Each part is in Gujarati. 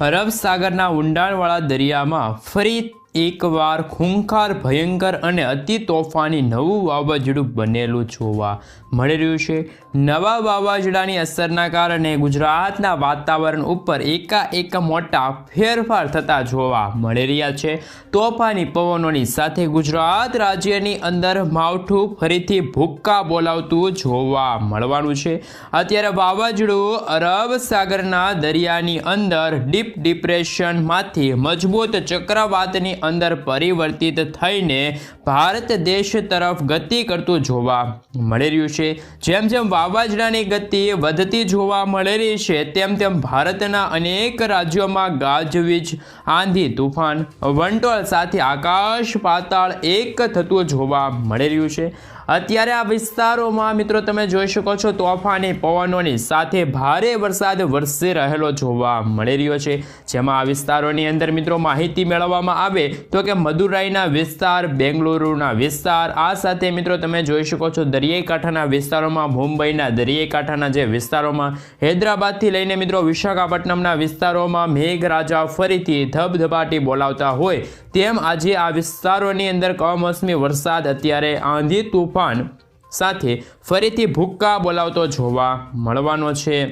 અરબ સાગરના ઊંડાણવાળા દરિયામાં ફરી એકવાર ખૂંખાર ભયંકર અને અતિ તોફાની નવું વાવાઝોડું બનેલું જોવા મળી રહ્યું છે। નવા વાવાઝોડાની અસરના કારણે ગુજરાતના વાતાવરણ ઉપર એકાએક મોટા ફેરફાર થતા જોવા મળી રહ્યા છે। તોફાની પવનોની સાથે ગુજરાત રાજ્યની અંદર માવઠું ફરીથી ભૂક્કા બોલાવતું જોવા મળવાનું છે। અત્યારે વાવાઝોડું અરબ સાગરના દરિયાની અંદર ડીપ ડિપ્રેશનમાંથી મજબૂત ચક્રવાતની અંદર પરિવર્તિત થઈને ભારત દેશ તરફ ગતિ કરતું જોવા મળી રહ્યું છે। જેમ જેમ વાવાઝોડાની ગતિ વધતી જોવા મળી રહી છે તેમ તેમ ભારતના અનેક રાજ્યોમાં ગાજવીજ, આંધી, તૂફાન, વંટોળ સાથે આકાશ પાતાળ એક થતું જોવા મળી રહ્યું છે। અત્યારે આ વિસ્તારોમાં મિત્રો તમે જોઈ શકો છો તોફાની પવનોની સાથે ભારે વરસાદ વરસી રહેલો જોવા મળી રહ્યો છે। જેમાં આ વિસ્તારોની અંદર મિત્રો માહિતી મેળવવામાં આવે તો કે મદુરાઈના વિસ્તાર, બેંગલુરુના વિસ્તાર, આ સાથે મિત્રો તમે જોઈ શકો છો દરિયાઈ કાંઠાના વિસ્તારોમાં, મુંબઈના દરિયાઈ કાંઠાના જે વિસ્તારોમાં, હૈદરાબાદથી લઈને મિત્રો વિશાખાપટ્ટનમના વિસ્તારોમાં મેઘરાજા ફરીથી ધબધબાટી બોલાવતા હોય તેમ આજે આ વિસ્તારોની અંદર કમોસમી વરસાદ અત્યારે આંધી તૂફાન સાથે ફરીથી ભૂક્કા બોલાવતો જોવા મળવાનો છે।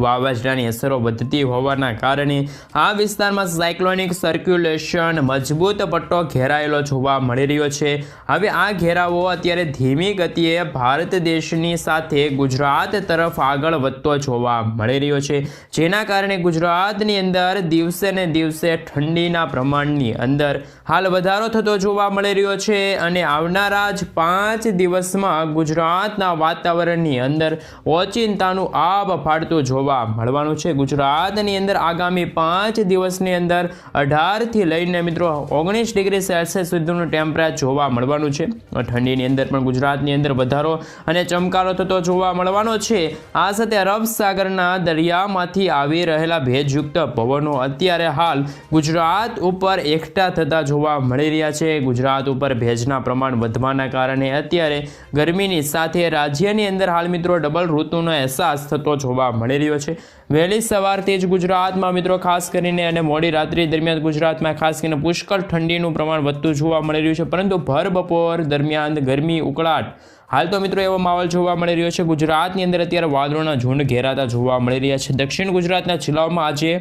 વાવાઝોડાની અસરો વધતી હોવાના કારણે આ વિસ્તારમાં સાયક્લોનિક સર્ક્યુલેશન મજબૂત પટ્ટો ઘેરાયેલો જોવા મળી રહ્યો છે। હવે આ ઘેરાવો અત્યારે ધીમી ગતિએ ભારત દેશની સાથે ગુજરાત તરફ આગળ વધતો જોવા મળી રહ્યો છે, જેના કારણે ગુજરાતની અંદર દિવસે ને દિવસે ઠંડીના પ્રમાણની અંદર હાલ વધારો થતો જોવા મળી રહ્યો છે અને આવનારા જ 5 દિવસમાં ગુજરાતના વાતાવરણની અંદર ઓચિંતાનું આબ ફાટતું જોવા મળવાનું છે। ગુજરાતની અંદર આગામી 5 દિવસની અંદર 18 થી લઈને મિત્રો 19 ડિગ્રી સેલ્સિયસ સુધીનું ટેમ્પરેચર જોવા મળવાનું છે। ઠંડીની અંદર પણ ગુજરાતની અંદર વધારો અને ચમકારો થતો જોવા મળવાનો છે। આ સાથે અરબ સાગરના દરિયામાંથી આવી રહેલા ભેજયુક્ત પવનો અત્યારે હાલ ગુજરાત ઉપર એકઠા થતા જોવા મળી રહ્યા છે। ગુજરાત ઉપર ભેજના પ્રમાણ વધવાના કારણે અત્યારે ગરમીની સાથે રાજ્યની અંદર હાલ મિત્રો ડબલ ઋતુનો અહેસાસ થતો જોવા મળી રહ્યો છે। વહેલી સવારથી જ ગુજરાતમાં મિત્રો ખાસ કરીને અને મોડી રાત્રિ દરમિયાન ગુજરાતમાં ખાસ કરીને પુષ્કળ ઠંડીનું પ્રમાણ વધતું જોવા મળી રહ્યું છે, પરંતુ ભર બપોર દરમિયાન ગરમી ઉકળાટ હાલ તો મિત્રો એવો માહોલ જોવા મળી રહ્યો છે। ગુજરાતની અંદર અત્યારે વાદળોના ઝુંડ ઘેરાતા જોવા મળી રહ્યા છે। દક્ષિણ ગુજરાતના જિલ્લાઓમાં આજે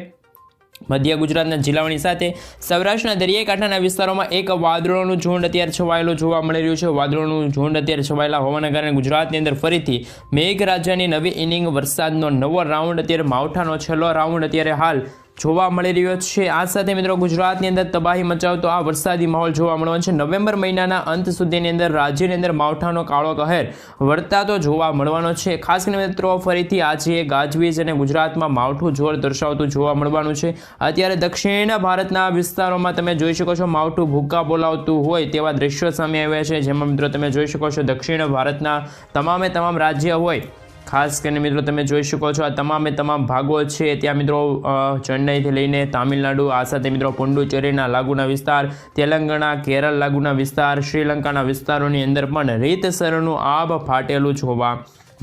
મધ્ય ગુજરાતના જિલ્લાઓની સાથે સૌરાષ્ટ્રના દરિયાઈ કાંઠાના વિસ્તારોમાં એક વાદળોનું ઝુંડ અત્યારે છવાયેલું જોવા મળી રહ્યું છે। વાદળોનું ઝુંડ અત્યારે છવાયેલા હોવાના કારણે ગુજરાતની અંદર ફરીથી મેઘરાજાની નવી ઇનિંગ વરસાદનો નવો રાઉન્ડ અત્યારે માવઠાનો છેલ્લો રાઉન્ડ અત્યારે હાલ જોવા મળી રહ્યો છે। આ સાથે મિત્રો ગુજરાતની અંદર તબાહી મચાવતો આ વરસાદી માહોલ જોવા મળવાનો છે। નવેમ્બર મહિનાના અંત સુધીની અંદર રાજ્યની અંદર માવઠાનો કાળો કહેર વર્તાતો જોવા મળવાનો છે। ખાસ કરીને મિત્રો ફરીથી આજે ગાજવીજ અને ગુજરાતમાં માવઠું જોર દર્શાવતું જોવા મળવાનું છે। અત્યારે દક્ષિણ ભારતના વિસ્તારોમાં તમે જોઈ શકો છો માવઠું ભૂક્કા બોલાવતું હોય તેવા દ્રશ્યો સામે આવ્યા છે, જેમાં મિત્રો તમે જોઈ શકો છો દક્ષિણ ભારતના તમામ રાજ્ય હોય, ખાસ કરીને મિત્રો તમે જોઈ શકો છો આ તમામ ભાગો છે ત્યાં મિત્રો ચેન્નઈથી લઈને તામિલનાડુ, આ સાથે મિત્રો પુડુચેરીના લાગુના વિસ્તાર, તેલંગાણા, કેરળ લાગુના વિસ્તાર, શ્રીલંકાના વિસ્તારોની અંદર પણ રીતસરનું આબ ફાટેલું જોવા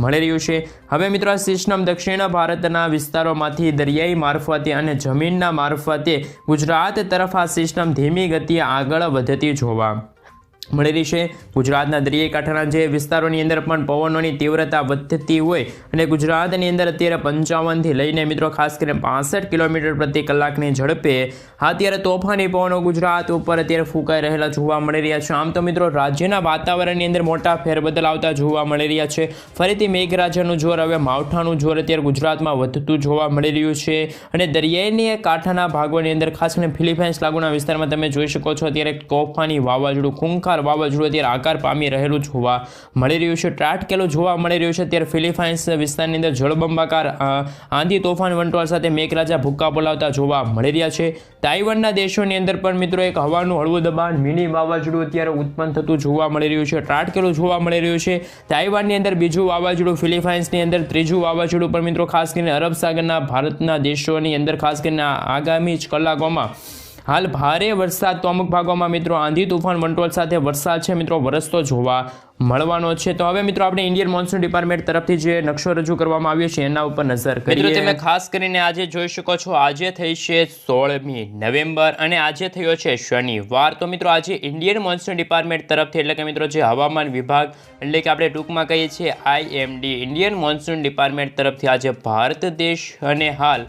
મળી રહ્યું છે। હવે મિત્રો આ સિસ્ટમ દક્ષિણ ભારતના વિસ્તારોમાંથી દરિયાઈ મારફતે અને જમીનના મારફતે ગુજરાત તરફ આ સિસ્ટમ ધીમી ગતિએ આગળ વધતી જોવા મળી રહી છે। ગુજરાતના દરિયાઈ કાંઠાના જે વિસ્તારોની અંદર પણ પવનોની તીવ્રતા વધતી હોય અને ગુજરાતની અંદર અત્યારે 55 થી લઈને મિત્રો ખાસ કરીને 65 કિલોમીટર પ્રતિ કલાકની ઝડપે અત્યારે તોફાની પવનો ગુજરાત ઉપર અત્યારે ફૂંકાઈ રહેલા જોવા મળી રહ્યા છે। આમ તો મિત્રો રાજ્યના વાતાવરણની અંદર મોટા ફેરબદલ આવતા જોવા મળી રહ્યા છે। ફરીથી મેઘરાજાનું જોર, હવે માવઠાનું જોર અત્યારે ગુજરાતમાં વધતું જોવા મળી રહ્યું છે અને દરિયાઈની કાંઠાના ભાગોની અંદર ખાસ કરીને ફિલિપાઇન્સ લાગુના વિસ્તારમાં તમે જોઈ શકો છો અત્યારે તોફાની વાવાઝોડું ખૂંખાર વાવાઝોડું અત્યારે આકાર પામી રહેલું જોવા મળી રહ્યું છે। ત્રાટકેલું જોવા મળી રહ્યું છે। ત્યારે ફિલિપાઇન્સ વિસ્તારની અંદર જળબંબાકાર આંધી, તોફાન, વંટોળ સાથે મેઘરાજા ભૂક્કા બોલાવતા જોવા મળી રહ્યા છે। તાઇવાનના દેશોની અંદર પણ મિત્રો એક હવાનું હળવું દબાણ મિની વાવાઝોડું અત્યારે ઉત્પન્ન થતું જોવા મળી રહ્યું છે, ત્રાટકેલું જોવા મળી રહ્યું છે। તાઇવાનની અંદર બીજું વાવાઝોડું, ફિલિપાઇન્સની અંદર ત્રીજું વાવાઝોડું પણ મિત્રો ખાસ કરીને અરબ સાગરના ભારતના દેશોની અંદર ખાસ કરીને આગામી જ કલાકોમાં હાલ ભારે વરસાદ તો અમુક ભાગોમાં મિત્રો આંધી તૂફાન વંટોળ સાથે વરસાદ છે મિત્રો વરસતો જોવા મળવાનો છે. તો હવે મિત્રો આપણે ઇન્ડિયન મોન્સૂન ડિપાર્ટમેન્ટ તરફથી જે નકશો રજૂ કરવામાં આવ્યો છે એના ઉપર નજર કરીએ. મિત્રો તમે ખાસ કરીને આજે જોઈ શકો છો આજે થઈ છે 16મી નવેમ્બર અને આજે થયો છે શનિવાર. તો મિત્રો આજે ઇન્ડિયન મોન્સૂન ડિપાર્ટમેન્ટ તરફથી એટલે કે મિત્રો જે હવામાન વિભાગ એટલે કે આપણે ટૂંકમાં કહીએ છીએ IMD ઇન્ડિયન મોન્સૂન ડિપાર્ટમેન્ટ તરફથી આજે ભારત દેશ અને હાલ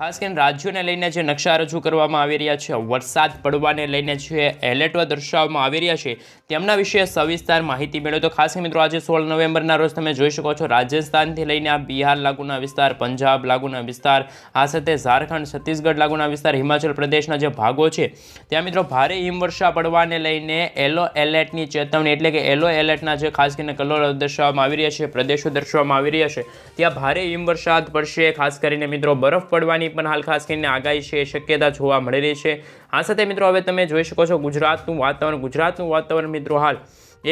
ખાસ કરીને રાજ્યોને લઈને જે નકશા રજૂ કરવામાં આવી રહ્યા છે, વરસાદ પડવાને લઈને જે એલર્ટો દર્શાવવામાં આવી રહ્યા છે તેમના વિશે સવિસ્તાર માહિતી મેળવો. તો ખાસ કરીને મિત્રો આજે 16 નવેમ્બરના રોજ તમે જોઈ શકો છો રાજસ્થાનથી લઈને આ બિહાર લાગુના વિસ્તાર, પંજાબ લાગુના વિસ્તાર, આ સાથે ઝારખંડ, છત્તીસગઢ લાગુના વિસ્તાર, હિમાચલ પ્રદેશના જે ભાગો છે ત્યાં મિત્રો ભારે હિમવર્ષા પડવાને લઈને યલો એલર્ટની ચેતવણી એટલે કે યલો એલર્ટના જે ખાસ કરીને કલર દર્શાવવામાં આવી રહ્યા છે, પ્રદેશો દર્શાવવામાં આવી રહ્યા છે ત્યાં ભારે હિમવર્ષા પડશે. ખાસ કરીને મિત્રો બરફ પડવાની પણ હાલ ખાસ કરીને આગાહી છે, શક્યતા જોવા મળી રહી છે. આ સાથે મિત્રો હવે તમે જોઈ શકો છો ગુજરાતનું વાતાવરણ મિત્રો હાલ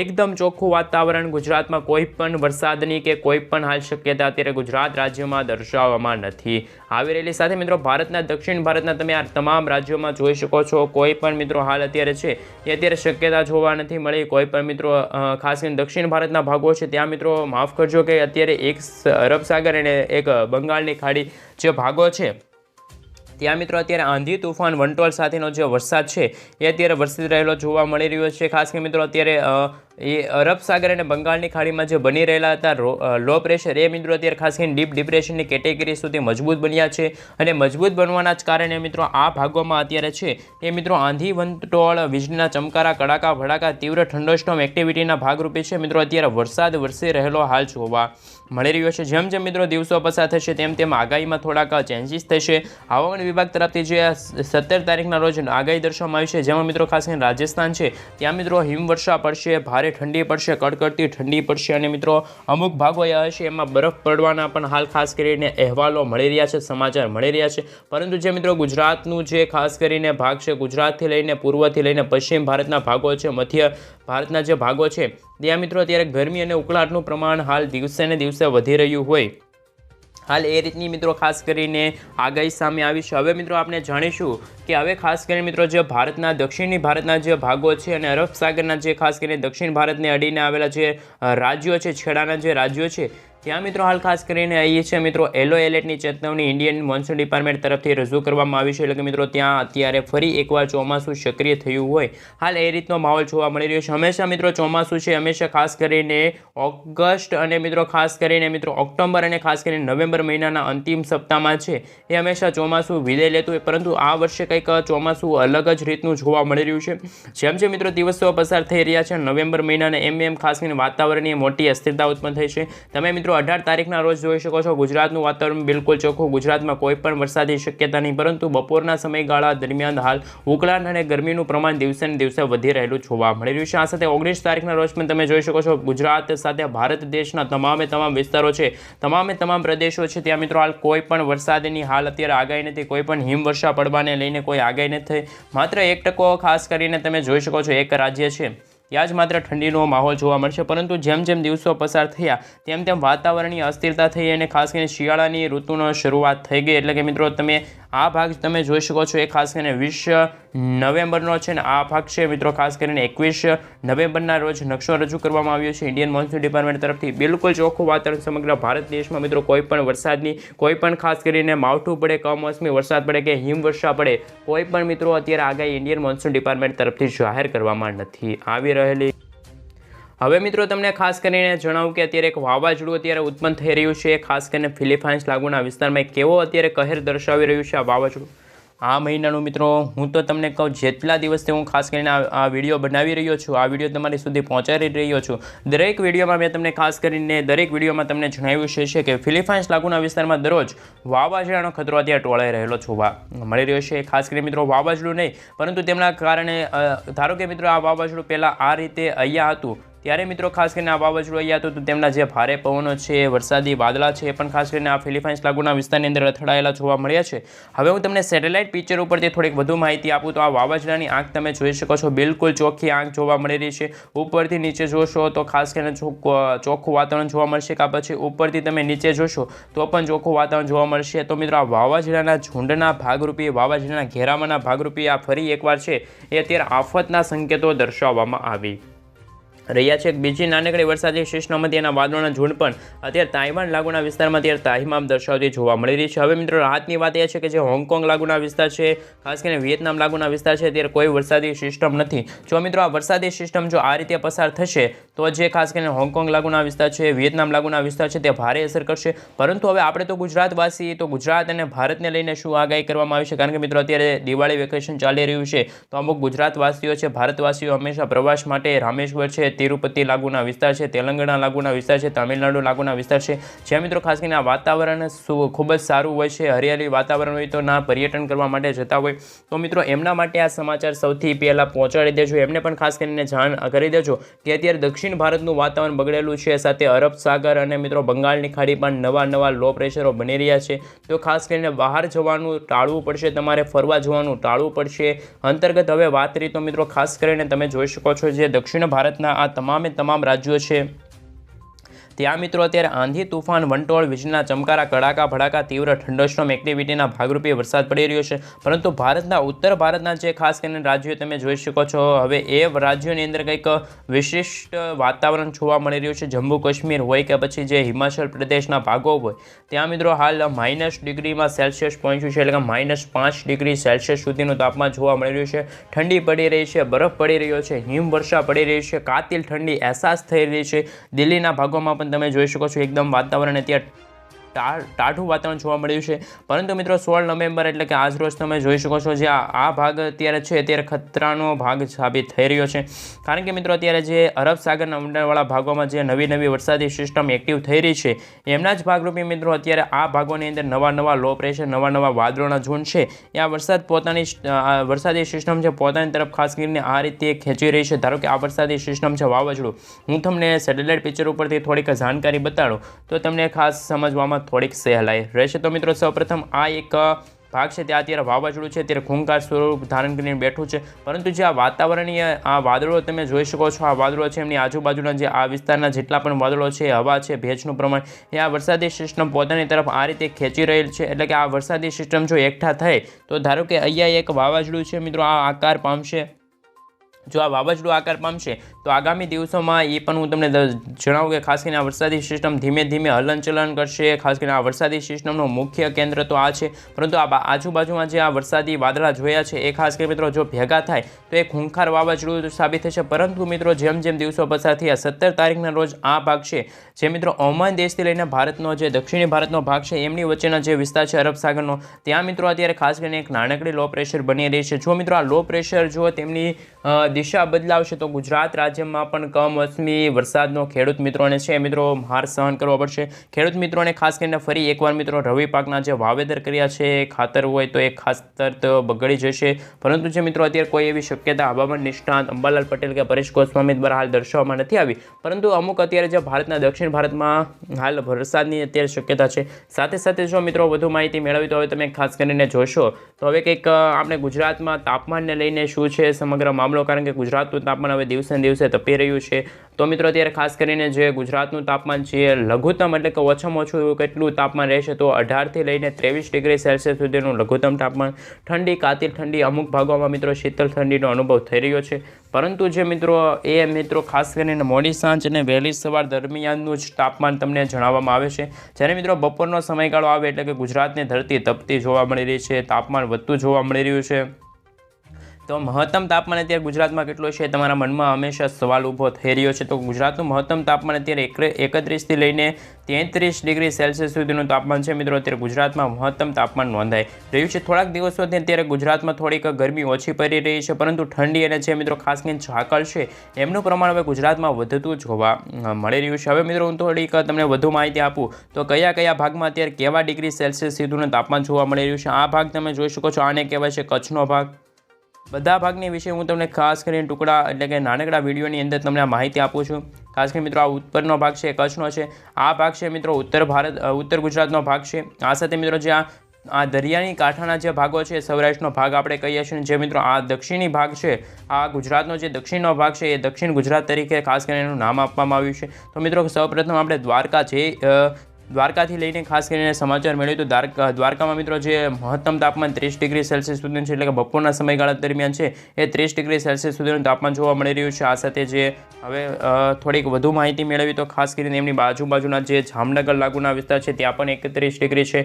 એકદમ ચોખ્ખું વાતાવરણ. ગુજરાતમાં કોઈ પણ વરસાદની કે કોઈ પણ હાલ શક્યતા અત્યારે ગુજરાત રાજ્યમાં દર્શાવવામાં નથી આવી રહેલી. સાથે મિત્રો ભારતના દક્ષિણ ભારતના તમે આ તમામ રાજ્યોમાં જોઈ શકો છો કોઈ પણ મિત્રો હાલ અત્યારે છે એ અત્યારે શક્યતા જોવા નથી મળી. કોઈ પણ મિત્રો ખાસ કરીને દક્ષિણ ભારતના ભાગો છે ત્યાં મિત્રો માફ કરજો કે અત્યારે એક અરબ સાગર અને એક બંગાળની ખાડી જે ભાગો છે ત્યાં મિત્રો અત્યારે આંધી તૂફાન વંટોળ સાથેનો જે વરસાદ છે એ અત્યારે વરસી રહેલો જોવા મળી રહ્યો છે. ખાસ કરીને મિત્રો અત્યારે એ અરબ સાગર અને બંગાળની ખાડીમાં જે બની રહેલા હતા લો પ્રેશર એ મિત્રો અત્યારે ખાસ કરીને ડીપ ડિપ્રેશનની કેટેગરી સુધી મજબૂત બન્યા છે અને મજબૂત બનવાના જ કારણે મિત્રો આ ભાગોમાં અત્યારે છે એ મિત્રો આંધી વંટોળ, વીજળીના ચમકારા, કડાકા ભડાકા, તીવ્ર થંડરસ્ટોર્મ એક્ટિવિટીના ભાગરૂપે છે મિત્રો અત્યારે વરસાદ વરસી રહેલો હાલ જોવા મળી રહ્યો છે. જેમ જેમ મિત્રો દિવસો પસાર થશે તેમ તેમ આગાહીમાં થોડાક ચેન્જીસ થશે. હવામાન વિભાગ તરફથી જે 17 તારીખના રોજ આગાહી દર્શાવવામાં આવી છે જેમાં મિત્રો ખાસ કરીને રાજસ્થાન છે ત્યાં મિત્રો હિમવર્ષા પડશે, ભારે ઠંડી પડશે, કડકડતી ઠંડી પડશે અને મિત્રો અમુક ભાગો એવા હશે એમાં બરફ પડવાના પણ હાલ ખાસ કરીને અહેવાલો મળી રહ્યા છે, સમાચાર મળી રહ્યા છે. પરંતુ જે મિત્રો ગુજરાતનું જે ખાસ કરીને ભાગ છે, ગુજરાતથી લઈને પૂર્વથી લઈને પશ્ચિમ ભારતના ભાગો છે, મધ્ય ભારતના જે ભાગો છે ત્યાં મિત્રો અત્યારે ગરમી અને ઉકળાટનું પ્રમાણ હાલ દિવસે ને દિવસે વધી રહ્યું હોય હાલ એ રીતની મિત્રો ખાસ કરીને આગાહી સામે આવી છે. હવે મિત્રો આપણે જાણીશું કે હવે ખાસ કરીને મિત્રો જે ભારતના દક્ષિણી ભારતના જે ભાગો છે અને અરબ સાગરના જે ખાસ કરીને દક્ષિણ ભારતને અડીને આવેલા જે રાજ્યો છે, છેડાના જે રાજ્યો છે ત્યાં મિત્રો હાલ ખાસ કરીને અહીં છે મિત્રો યલો એલર્ટની ચેતવણી ઇન્ડિયન મોન્સૂન ડિપાર્ટમેન્ટ તરફથી રજૂ કરવામાં આવી છે. એટલે કે મિત્રો ત્યાં અત્યારે ફરી એકવાર ચોમાસું સક્રિય થયું હોય હાલ એ રીતનો માહોલ જોવા મળી રહ્યો છે. હંમેશા મિત્રો ચોમાસું છે હંમેશા ખાસ કરીને ઓગસ્ટ અને મિત્રો ખાસ કરીને મિત્રો ઓક્ટોબર અને ખાસ કરીને નવેમ્બર મહિનાના અંતિમ સપ્તાહમાં છે એ હંમેશા ચોમાસું વિદાય લેતું હોય, પરંતુ આ વર્ષે કંઈક ચોમાસું અલગ જ રીતનું જોવા મળી રહ્યું છે. જેમ જેમ મિત્રો દિવસો પસાર થઈ રહ્યા છે નવેમ્બર મહિનાને એમ ખાસ કરીને વાતાવરણની મોટી અસ્થિરતા ઉત્પન્ન થઈ છે. તમે મિત્રો 18 તારીખના રોજ જોઈ શકો છો ગુજરાતનું વાતાવરણ બિલકુલ ચોખ્ખું. ગુજરાતમાં કોઈ પણ વરસાદની શક્યતા નહીં, પરંતુ બપોરના સમયગાળા દરમિયાન હાલ ઉકળાટ અને ગરમીનું પ્રમાણ દિવસે ને દિવસે વધી રહેલું જોવા મળી રહ્યું છે. આ સાથે 19 તારીખના રોજ પણ તમે જોઈ શકો છો ગુજરાત સાથે ભારત દેશના તમામ વિસ્તારો છે, તમામ પ્રદેશો છે ત્યાં મિત્રો હાલ કોઈ પણ વરસાદની હાલ અત્યારે આગાહી નથી, કોઈ પણ હિમવર્ષા પડવાને લઈને કોઈ આગાહી નથી થઈ. માત્ર 1% ખાસ કરીને તમે જોઈ શકો છો એક રાજ્ય છે ત્યાં જ માત્ર ઠંડીનો માહોલ જોવા મળશે. પરંતુ જેમ જેમ દિવસો પસાર થયા તેમ તેમ વાતાવરણની અસ્થિરતા થઈ અને ખાસ કરીને શિયાળાની ઋતુનો શરૂઆત થઈ ગઈ. એટલે કે મિત્રો તમે આ ભાગ તમે જોઈ શકો છો એ ખાસ કરીને 20 નવેમ્બરનો છે ને આ ભાગ છે મિત્રો ખાસ કરીને 21 નવેમ્બરના રોજ નકશો રજૂ કરવામાં આવ્યો છે ઇન્ડિયન મોન્સૂન ડિપાર્ટમેન્ટ તરફથી. બિલકુલ ચોખ્ખું વાતાવરણ સમગ્ર ભારત દેશમાં મિત્રો કોઈ પણ વરસાદની કોઈ પણ ખાસ કરીને માવઠું પડે, કમોસમી વરસાદ પડે કે હિમવર્ષા પડે કોઈ પણ મિત્રો અત્યારે આગાહી ઇન્ડિયન મોન્સૂન ડિપાર્ટમેન્ટ તરફથી જાહેર કરવામાં નથી આવી રહેલી. હવે મિત્રો તમને ખાસ કરીને જણાવું કે અત્યારે એક વાવાઝોડું અત્યારે ઉત્પન્ન થઈ રહ્યું છે ખાસ કરીને ફિલિપાઇન્સ લાગુના વિસ્તારમાં. કેવો અત્યારે કહેર દર્શાવી રહ્યું છે આ વાવાઝોડું આ મહિનાનું મિત્રો હું તો તમને કહું જેટલા દિવસથી હું ખાસ કરીને આ વિડીયો બનાવી રહ્યો છું, આ વિડીયો તમારી સુધી પહોંચાડી રહ્યો છું, દરેક વિડીયોમાં મેં તમને ખાસ કરીને દરેક વિડીયોમાં તમને જણાવ્યું છે કે ફિલિપાઇન્સ લાગુના વિસ્તારમાં દરરોજ વાવાઝોડાનો ખતરો અત્યારે ટોળાઈ રહેલો જોવા મળી રહ્યો છે. ખાસ કરીને મિત્રો વાવાઝોડું નહીં પરંતુ તેમના કારણે ધારો કે મિત્રો આ વાવાઝોડું પહેલાં આ રીતે અહીંયા હતું ત્યારે મિત્રો ખાસ કરીને આ વાવાઝોડું અહીંયા હતું તો તેમના જે ભારે પવનો છે, વરસાદી વાદળા છે, એ પણ ખાસ કરીને આ ફિલિપાઇન્સ લાગુના વિસ્તારની અંદર અથડાયેલા જોવા મળ્યા છે. હવે હું તમને સેટેલાઇટ પિક્ચર ઉપરથી થોડીક વધુ માહિતી આપું તો આ વાવાઝોડાની આંખ તમે જોઈ શકો છો, બિલકુલ ચોખ્ખી આંખ જોવા મળી રહી છે. ઉપરથી નીચે જોશો તો ખાસ કરીને ચોખ્ખું વાતાવરણ જોવા મળશે, કે પછી ઉપરથી તમે નીચે જોશો તો પણ ચોખ્ખું વાતાવરણ જોવા મળશે. તો મિત્રો આ વાવાઝોડાના ઝુંડના ભાગરૂપે, વાવાઝોડાના ઘેરાવાના ભાગરૂપે આ ફરી એકવાર છે એ અત્યારે આફતના સંકેતો દર્શાવવામાં આવી રહ્યા છે. બીજી નાનકડી વરસાદી સિસ્ટમમાંથી એના વાદળોના ઝુંડ પણ અત્યારે તાઇવાન લાગુના વિસ્તારમાં અત્યારે તાહિમામ દર્શાવતી જોવા મળી રહી છે. હવે મિત્રો રાહતની વાત એ છે કે જે હોંગકોંગ લાગુના વિસ્તાર છે, ખાસ કરીને વિયેતનામ લાગુના વિસ્તાર છે, ત્યારે કોઈ વરસાદી સિસ્ટમ નથી. જો મિત્રો આ વરસાદી સિસ્ટમ જો આ રીતે પસાર થશે તો જે ખાસ કરીને હોંગકોંગ લાગુના વિસ્તાર છે, વિયેતનામ લાગુના વિસ્તાર છે, તે ભારે અસર કરશે. પરંતુ હવે આપણે તો ગુજરાતવાસી, તો ગુજરાત અને ભારતને લઈને શું આગાહી કરવામાં આવી છે, કારણ કે મિત્રો અત્યારે દિવાળી વેકેશન ચાલી રહ્યું છે, તો અમુક ગુજરાતવાસીઓ છે, ભારતવાસીઓ હંમેશા પ્રવાસ માટે રામેશ્વર છે, તિરુપતિ લાગુના વિસ્તાર છે, તેલંગાણા લાગુના વિસ્તાર છે, તમિલનાડુ લાગુના વિસ્તાર છે, જ્યાં મિત્રો ખાસ કરીને આ વાતાવરણ ખૂબ જ સારું હોય છે, હરિયાળી વાતાવરણ હોય તો ના પર્યટન કરવા માટે જતા હોય, તો મિત્રો એમના માટે આ સમાચાર સૌથી પહેલાં પહોંચાડી દેજો. એમને પણ ખાસ કરીને જાણ કરી દેજો કે અત્યારે દક્ષિણ ભારતનું વાતાવરણ બગડેલું છે, સાથે અરબ સાગર અને મિત્રો બંગાળની ખાડી પણ નવા લો પ્રેશરો બની રહ્યા છે. તો ખાસ કરીને બહાર જવાનું ટાળવું પડશે, તમારે ફરવા જવાનું ટાળવું પડશે. અંતર્ગત હવે વાત કરી તો મિત્રો ખાસ કરીને તમે જોઈ શકો છો જે દક્ષિણ ભારતના આ તમામ રાજ્યો છે, ત્યાં મિત્રો અત્યારે આંધી, તુફાન, વંટોળ, વીજળીના ચમકારા, કડાકા ભડાકા, તીવ્ર થંડરસ્ટોર્મ એક્ટિવિટીના ભાગરૂપે વરસાદ પડી રહ્યો છે. પરંતુ ભારતના ઉત્તર ભારતના જે ખાસ કરીને રાજ્યો તમે જોઈ શકો છો, હવે એ રાજ્યોની અંદર કંઈક વિશિષ્ટ વાતાવરણ જોવા મળી રહ્યું છે. જમ્મુ કાશ્મીર હોય કે પછી જે હિમાચલ પ્રદેશના ભાગો હોય, ત્યાં મિત્રો હાલ -ડિગ્રીમાં સેલ્સિયસ પહોંચ્યું છે, એટલે કે -5 ડિગ્રી સેલ્સિયસ સુધીનું તાપમાન જોવા મળી રહ્યું છે. ઠંડી પડી રહી છે, બરફ પડી રહ્યો છે, હિમવર્ષા પડી રહી છે, કાતિલ ઠંડી અહેસાસ થઈ રહી છે. દિલ્હીના ભાગોમાં પણ તમે જોઈ શકો છો એકદમ વાતાવરણ અત્યારે ટાઢું વાતાવરણ જોવા મળ્યું છે. પરંતુ મિત્રો 16 નવેમ્બર એટલે કે આજ રોજ તમે જોઈ શકો છો જે આ ભાગ અત્યારે છે, અત્યારે ખતરાનો ભાગ સાબિત થઈ રહ્યો છે. કારણ કે મિત્રો અત્યારે જે અરબ સાગરના ઊંડાણવાળા ભાગોમાં જે નવી વરસાદી સિસ્ટમ એક્ટિવ થઈ રહી છે, એમના જ ભાગરૂપે મિત્રો અત્યારે આ ભાગોની અંદર નવા લો પ્રેશર, નવા વાદળોના ઝુંડ છે, એ આ વરસાદી સિસ્ટમ છે પોતાની તરફ ખાસ કરીને આ રીતે ખેંચી રહી છે. ધારો કે આ વરસાદી સિસ્ટમ છે વાવાઝોડું, હું તમને સેટેલાઇટ પિક્ચર ઉપરથી થોડીક જાણકારી બતાડું તો તમને ખાસ સમજવામાં થોડીક સહેલાઈ રહેશે. તો મિત્રો સૌપ્રથમ આ એક ભાગ છે ત્યાં અત્યારે વાવાઝોડું છે, ત્યારે ખૂંખાર સ્વરૂપ ધારણ કરીને બેઠું છે. પરંતુ જે આ વાતાવરણીય આ વાદળો તમે જોઈ શકો છો, આ વાદળો છે એમની આજુબાજુના જે આ વિસ્તારના જેટલા પણ વાદળો છે, હવા છે, ભેજનું પ્રમાણ, એ આ વરસાદી સિસ્ટમ પોતાની તરફ આ રીતે ખેંચી રહેલ છે. એટલે કે આ વરસાદી સિસ્ટમ જો એકઠા થાય તો ધારો કે અહીંયા એક વાવાઝોડું છે મિત્રો આ આકાર પામશે. જો આ વાવાઝોડું આકાર પામશે તો આગામી દિવસોમાં એ પણ હું તમને જણાવું કે ખાસ કરીને આ વરસાદી સિસ્ટમ ધીમે ધીમે હલનચલન કરશે. ખાસ કરીને આ વરસાદી સિસ્ટમનું મુખ્ય કેન્દ્ર તો આ છે, પરંતુ આ આજુબાજુમાં જે આ વરસાદી વાદળા જોયા છે એ ખાસ કરીને મિત્રો જો ભેગા થાય તો એ ખૂંખાર વાવાઝોડું સાબિત થશે. પરંતુ મિત્રો જેમ દિવસો પસાર થયા, 17 તારીખના રોજ આ ભાગ છે જે મિત્રો ઓમાન દેશથી લઈને ભારતનો જે દક્ષિણી ભારતનો ભાગ છે એમની વચ્ચેના જે વિસ્તાર છે અરબ સાગરનો, ત્યાં મિત્રો અત્યારે ખાસ કરીને એક નાનકડી લો પ્રેશર બની રહી છે. જો મિત્રો આ લો પ્રેશર જો તેમની દિશા બદલાવશે તો ગુજરાત રાજ્યમાં પણ કમોસમી વરસાદનો ખેડૂત મિત્રોને છે મિત્રો હાર સહન કરવો પડશે. ખેડૂત મિત્રોને ખાસ કરીને ફરી એકવાર મિત્રો રવિ પાકના જે વાવેતર કર્યા છે, ખાતર હોય તો એ ખાતર તો બગડી જશે. પરંતુ જે મિત્રો અત્યારે કોઈ એવી શક્યતા હવામાન નિષ્ણાત અંબાલાલ પટેલ કે પરેશ ગોસ્વામી દ્વારા હાલ દર્શાવવામાં નથી આવી, પરંતુ અમુક અત્યારે જે ભારતના દક્ષિણ ભારતમાં હાલ વરસાદની અત્યારે શક્યતા છે. સાથે જો મિત્રો વધુ માહિતી મેળવી તો હવે તમે ખાસ કરીને જોશો તો હવે કંઈક આપણે ગુજરાતમાં તાપમાનને લઈને શું છે સમગ્ર મામલો, કારણ કે ગુજરાતનું તાપમાન હવે દિવસે ને દિવસે તપી રહ્યું છે. તો મિત્રો અત્યારે ખાસ કરીને જે ગુજરાતનું તાપમાન છે લઘુત્તમ એટલે કે ઓછામાં ઓછું કેટલું તાપમાન રહેશે તો 18 થી લઈને 23 ડિગ્રી સેલ્સિયસ સુધીનું લઘુત્તમ તાપમાન. ઠંડી, કાતિલ ઠંડી, અમુક ભાગોમાં મિત્રો શીતળ ઠંડીનો અનુભવ થઈ રહ્યો છે. પરંતુ જે મિત્રો ખાસ કરીને મોડી સાંજ અને વહેલી સવાર દરમિયાનનું જ તાપમાન તમને જણાવવામાં આવે છે. જ્યારે મિત્રો બપોરનો સમયગાળો આવે એટલે કે ગુજરાતની ધરતી તપતી જોવા મળી રહી છે, તાપમાન વધતું જોવા મળી રહ્યું છે. તો મહત્તમ તાપમાન અત્યારે ગુજરાતમાં કેટલું છે તમારા મનમાં હંમેશા સવાલ ઊભો થઈ રહ્યો છે. તો ગુજરાતનું મહત્તમ તાપમાન અત્યારે 31 થી લઈને 33 ડિગ્રી સેલ્સિયસ સુધીનું તાપમાન છે મિત્રો અત્યારે ગુજરાતમાં મહત્તમ તાપમાન નોંધાઈ રહ્યું છે. થોડાક દિવસોથી અત્યારે ગુજરાતમાં થોડીક ગરમી ઓછી પડી રહી છે, પરંતુ ઠંડી અને જે મિત્રો ખાસ કરીને ઝાકળ છે એમનું પ્રમાણ હવે ગુજરાતમાં વધતું જોવા મળી રહ્યું છે. હવે મિત્રો હું થોડીક તમને વધુ માહિતી આપું તો કયા ભાગમાં અત્યારે કેવા ડિગ્રી સેલ્સિયસ સુધીનું તાપમાન જોવા મળી રહ્યું છે. આ ભાગ તમે જોઈ શકો છો, આને કહેવાય છે કચ્છનો ભાગ. બધા ભાગની વિશે હું તમને ખાસ કરીને ટુકડા એટલે કે નાનકડા વિડીયોની અંદર તમને આ માહિતી આપું છું. ખાસ કરીને મિત્રો આ ઉપરનો ભાગ છે કચ્છનો છે, આ ભાગ છે મિત્રો ઉત્તર ગુજરાતનો ભાગ છે. આ સાથે મિત્રો જે આ દરિયાની કાંઠાના જે ભાગો છે સૌરાષ્ટ્રનો ભાગ આપણે કહીએ છીએ, જે મિત્રો આ દક્ષિણી ભાગ છે, આ ગુજરાતનો જે દક્ષિણનો ભાગ છે એ દક્ષિણ ગુજરાત તરીકે ખાસ કરીને એનું નામ આપવામાં આવ્યું છે. તો મિત્રો સૌપ્રથમ આપણે દ્વારકાથી લઈને ખાસ કરીને સમાચાર મેળવ્યું તો દ્વારકામાં મિત્રો જે મહત્તમ તાપમાન 30 ડિગ્રી સેલ્સિયસ સુધીનું છે, એટલે કે બપોરના સમયગાળા દરમિયાન છે એ 30 ડિગ્રી સેલ્સિયસ સુધીનું તાપમાન જોવા મળી રહ્યું છે. આ સાથે જે હવે થોડીક વધુ માહિતી મેળવી તો ખાસ કરીને એમની બાજુના જે જામનગર લાગુના વિસ્તાર છે ત્યાં પણ 31 ડિગ્રી છે,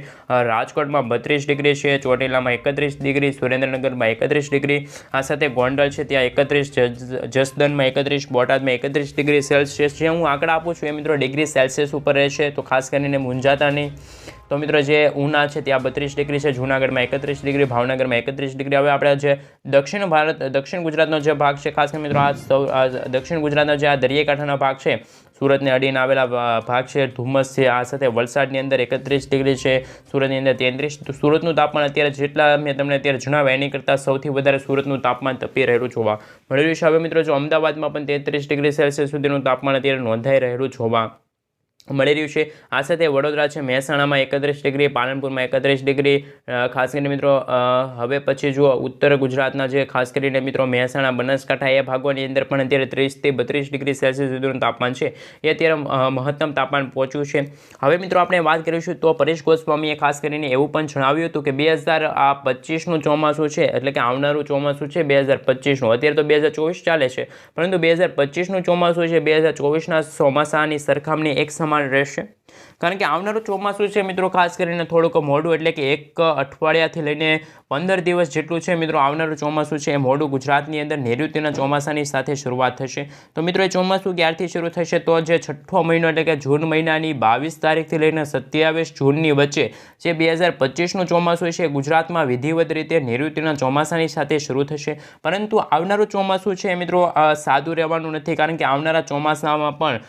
રાજકોટમાં 32 ડિગ્રી છે, ચોટીલામાં 31 ડિગ્રી, સુરેન્દ્રનગરમાં 31 ડિગ્રી, આ સાથે ગોંડલ છે ત્યાં 31, જસદણમાં 31, બોટાદમાં 31 ડિગ્રી સેલ્સિયસ. જે હું આંકડા આપું છું એ મિત્રો ડિગ્રી સેલ્સિયસ ઉપર રહેશે, તો ખાસ કરીને મૂંઝાતા નહીં. તો મિત્રો જે ઉના છે ત્યાં 32 ડિગ્રી છે, જૂનાગઢમાં 31 ડિગ્રી, ભાવનગરમાં 31 ડિગ્રી. હવે આપણે જે દક્ષિણ ગુજરાતનો જે ભાગ છે, ખાસ કરીને મિત્રો આ દક્ષિણ ગુજરાતનો જે આ દરિયાકાંઠાનો ભાગ છે, સુરતને અડીને આવેલા ભાગ છે, ધુમ્મસ છે, આ સાથે વલસાડની અંદર 31 ડિગ્રી છે, સુરતની અંદર 33. તો સુરતનું તાપમાન અત્યારે જેટલા મેં તમને અત્યારે જણાવ્યા એની કરતાં સૌથી વધારે સુરતનું તાપમાન તપી રહેલું જોવા મળી રહ્યું છે. હવે મિત્રો જો અમદાવાદમાં પણ 33 ડિગ્રી સેલ્સિયસ સુધીનું તાપમાન અત્યારે નોંધાઈ રહેલું જોવા મળી રહ્યું છે. આ સાથે વડોદરા છે, મહેસાણામાં 31 ડિગ્રી, પાલનપુરમાં 31 ડિગ્રી. ખાસ કરીને મિત્રો હવે પછી જો ઉત્તર ગુજરાતના જે ખાસ કરીને મિત્રો મહેસાણા, બનાસકાંઠા એ ભાગોની અંદર પણ અત્યારે 30 થી 32 ડિગ્રી સેલ્સિયસ સુધીનું તાપમાન છે એ અત્યારે મહત્તમ તાપમાન પહોંચ્યું છે. હવે મિત્રો આપણે વાત કરીશું તો પરેશ ગોસ્વામીએ ખાસ કરીને એવું પણ જણાવ્યું હતું કે 2025નું ચોમાસું છે, એટલે કે આવનારું ચોમાસું છે 2025નું, અત્યારે તો 2024 ચાલે છે, પરંતુ 2025નું ચોમાસું છે 2024ના ચોમાસાની સરખામણી એક સમાન રહેશે. કારણ કે આવનારું ચોમાસું છે મિત્રો ખાસ કરીને થોડુંક મોડું, એટલે કે 1 અઠવાડિયાથી લઈને 15 દિવસ જેટલું છે મિત્રો આવનારું ચોમાસું છે એ મોડું ગુજરાતની અંદર નૈઋત્યના ચોમાસાની સાથે શરૂઆત થશે. તો મિત્રો એ ચોમાસું ક્યારથી શરૂ થશે તો જે 6ઠ્ઠો મહિનો એટલે કે જૂન મહિનાની 22 તારીખથી લઈને 27 જૂનની વચ્ચે જે 2025નું ચોમાસું છે ગુજરાતમાં વિધિવત રીતે નૈઋત્યના ચોમાસાની સાથે શરૂ થશે. પરંતુ આવનારું ચોમાસું છે મિત્રો સાદું રહેવાનું નથી, કારણ કે આવનારા ચોમાસામાં પણ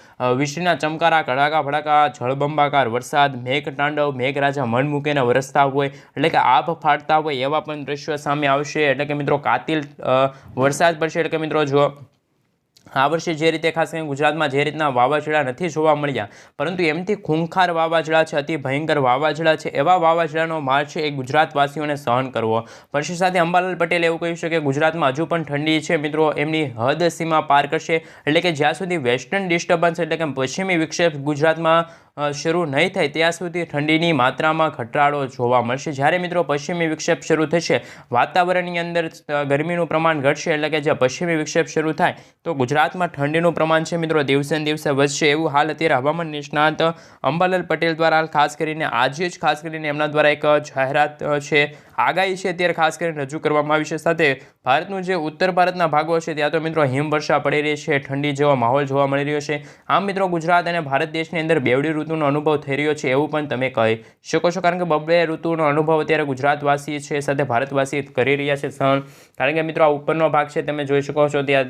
વીજળીના ચમકારા, કડાકા ભડાકા, જળબંબાકાર વરસાદ, મેઘતાંડવ, મેઘરાજા મન મૂકીને વરસતા હોય, એટલે કે આભ ફાટતા હોય એવા પણ દ્રશ્યો સામે આવશે. એટલે કે મિત્રો કાતિલ વરસાદ પડશે. એટલે કે મિત્રો જો આ વર્ષે જે રીતે ખાસ કરીને ગુજરાતમાં જે રીતના વાવાઝોડા નથી જોવા મળ્યા, પરંતુ એમથી ખૂંખાર વાવાઝોડા છે, અતિ ભયંકર વાવાઝોડા છે, એવા વાવાઝોડાનો માર છે એ ગુજરાતવાસીઓને સહન કરવો પડશે. સાથે અંબાલાલ પટેલે એવું કહ્યું છે કે ગુજરાતમાં હજુ પણ ઠંડી છે મિત્રો એમની હદ સીમા પાર કરશે, એટલે કે જ્યાં સુધી વેસ્ટર્ન ડિસ્ટર્બન્સ એટલે કે પશ્ચિમી વિક્ષેપ ગુજરાતમાં શરૂ નહીં થાય ત્યાં સુધી ઠંડીની માત્રામાં ઘટાડો જોવા મળશે. જ્યારે મિત્રો પશ્ચિમી વિક્ષેપ શરૂ થશે, વાતાવરણની અંદર ગરમીનું પ્રમાણ ઘટશે, એટલે કે જે પશ્ચિમી વિક્ષેપ શરૂ થાય તો ગુજરાતમાં ઠંડીનું પ્રમાણ છે મિત્રો દિવસે ને દિવસે વધશે. એવું હાલ અત્યારે હવામાન નિષ્ણાત અંબાલાલ પટેલ દ્વારા હાલ ખાસ કરીને આજે જ ખાસ કરીને એમના દ્વારા એક જાહેરાત છે, આગાહી છે અત્યારે ખાસ કરીને રજૂ કરવામાં આવી છે. સાથે ભારતનું જે ઉત્તર ભારતના ભાગો છે ત્યાં તો મિત્રો હિમવર્ષા પડી રહી છે, ઠંડી જેવો માહોલ જોવા મળી રહ્યો છે. આમ મિત્રો ગુજરાત અને ભારત દેશની અંદર બેવડી ઋતુનો અનુભવ થઈ રહ્યો છે એવું પણ તમે કહી શકો છો, કારણ કે બબ્બે ઋતુનો અનુભવ અત્યારે ગુજરાતવાસી છે સાથે ભારતવાસી કરી રહ્યા છે સહન. કારણ કે મિત્રો આ ઉપરનો ભાગ છે તમે જોઈ શકો છો ત્યાં